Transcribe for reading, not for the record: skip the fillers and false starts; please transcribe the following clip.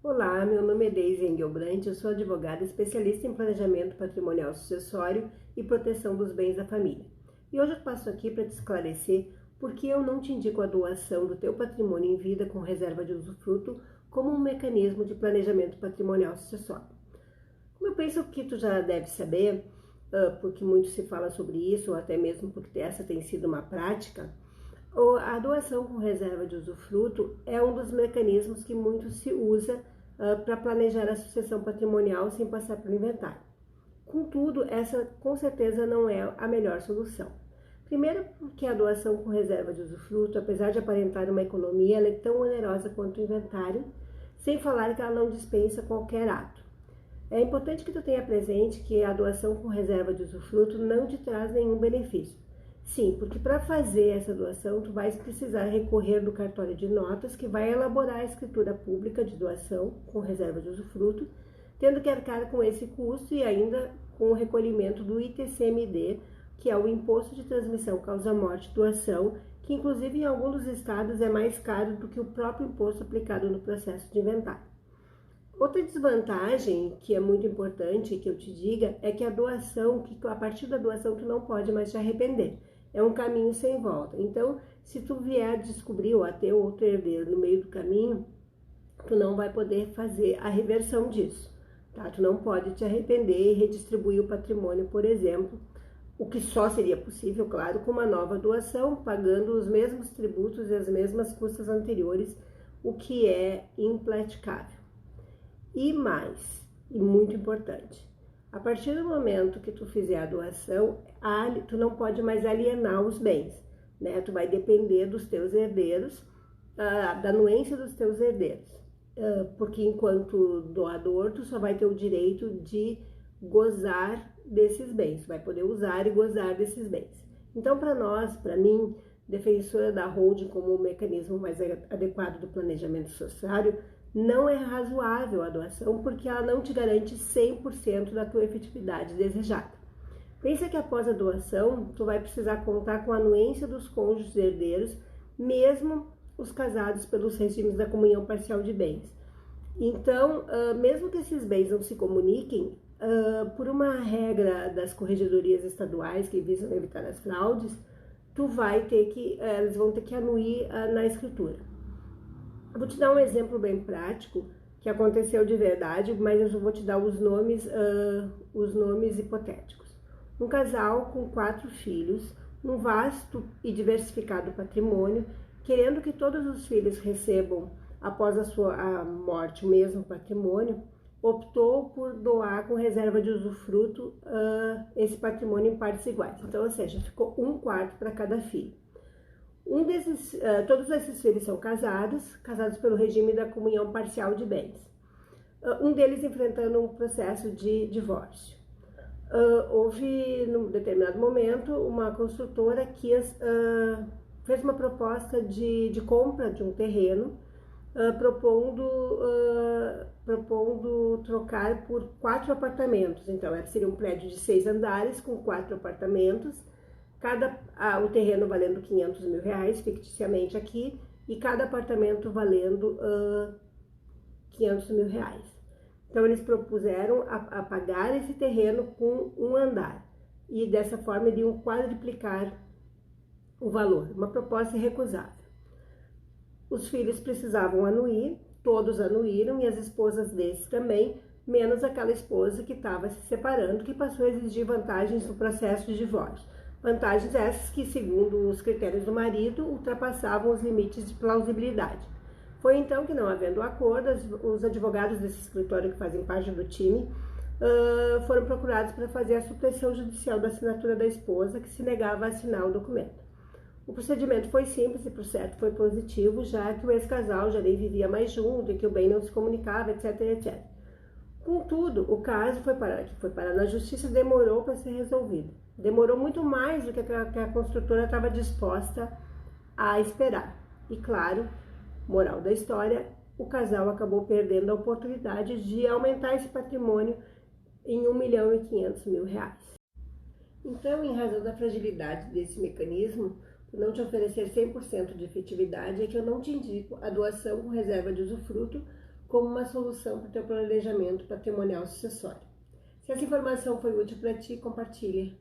Olá, meu nome é Deise Engelbrand, eu sou advogada especialista em planejamento patrimonial sucessório e proteção dos bens da família. E hoje eu passo aqui para te esclarecer por que eu não te indico a doação do teu patrimônio em vida com reserva de usufruto como um mecanismo de planejamento patrimonial sucessório. Como eu penso que tu já deve saber, porque muito se fala sobre isso, ou até mesmo porque essa tem sido uma prática, a doação com reserva de usufruto é um dos mecanismos que muito se usa para planejar a sucessão patrimonial sem passar pelo inventário. Contudo, essa com certeza não é a melhor solução. Primeiro, porque a doação com reserva de usufruto, apesar de aparentar uma economia, ela é tão onerosa quanto o inventário, sem falar que ela não dispensa qualquer ato. É importante que tu tenha presente que a doação com reserva de usufruto não te traz nenhum benefício. Sim, porque para fazer essa doação, tu vais precisar recorrer do cartório de notas, que vai elaborar a escritura pública de doação com reserva de usufruto, tendo que arcar com esse custo e ainda com o recolhimento do ITCMD, que é o Imposto de Transmissão Causa-Morte Doação, que inclusive em alguns dos estados é mais caro do que o próprio imposto aplicado no processo de inventário. Outra desvantagem, que é muito importante que eu te diga, é que a doação, que a partir da doação tu não pode mais te arrepender. É um caminho sem volta. Então, se tu vier a descobrir ou a ter outro herdeiro no meio do caminho, tu não vai poder fazer a reversão disso, tá? Tu não pode te arrepender e redistribuir o patrimônio, por exemplo, o que só seria possível, claro, com uma nova doação, pagando os mesmos tributos e as mesmas custas anteriores, o que é impraticável. E mais, e muito importante, a partir do momento que tu fizer a doação, tu não pode mais alienar os bens, né? Tu vai depender dos teus herdeiros, da anuência dos teus herdeiros, porque enquanto doador, tu só vai ter o direito de gozar desses bens, tu vai poder usar e gozar desses bens. Então, para nós, para mim, defensora da holding como o mecanismo mais adequado do planejamento societário, não é razoável a doação porque ela não te garante 100% da tua efetividade desejada. Pensa que após a doação, tu vai precisar contar com a anuência dos cônjuges herdeiros, mesmo os casados pelos regimes da comunhão parcial de bens. Então, mesmo que esses bens não se comuniquem, por uma regra das corregedorias estaduais que visam evitar as fraudes, eles vão ter que anuir na escritura. Eu vou te dar um exemplo bem prático que aconteceu de verdade, mas eu vou te dar os nomes hipotéticos. Um casal com 4 filhos, um vasto e diversificado patrimônio, querendo que todos os filhos recebam, após a morte, o mesmo patrimônio, optou por doar com reserva de usufruto esse patrimônio em partes iguais. Então, ou seja, ficou 1/4 para cada filho. Todos esses filhos são casados pelo regime da comunhão parcial de bens. Um deles enfrentando um processo de divórcio. Houve, num determinado momento, uma construtora que fez uma proposta de compra de um terreno, propondo trocar por 4 apartamentos. Então, seria um prédio de 6 andares com 4 apartamentos, o terreno valendo R$500 mil, ficticiamente aqui, e cada apartamento valendo R$500 mil. Então, eles propuseram a pagar esse terreno com um andar, e dessa forma iriam quadruplicar o valor, uma proposta irrecusável. Os filhos precisavam anuir, todos anuíram, e as esposas desses também, menos aquela esposa que estava se separando, que passou a exigir vantagens no processo de divórcio. Vantagens essas que, segundo os critérios do marido, ultrapassavam os limites de plausibilidade. Foi então que, não havendo acordo, os advogados desse escritório que fazem parte do time foram procurados para fazer a supressão judicial da assinatura da esposa, que se negava a assinar o documento. O procedimento foi simples e, por certo, foi positivo, já que o ex-casal já nem vivia mais junto e que o bem não se comunicava, etc, etc. Contudo, o caso foi parar na justiça e demorou para ser resolvido. Demorou muito mais do que a construtora estava disposta a esperar. E claro, moral da história, o casal acabou perdendo a oportunidade de aumentar esse patrimônio em R$1,5 milhão. Então, em razão da fragilidade desse mecanismo, por não te oferecer 100% de efetividade, é que eu não te indico a doação com reserva de usufruto como uma solução para o teu planejamento patrimonial sucessório. Se essa informação foi útil para ti, compartilha.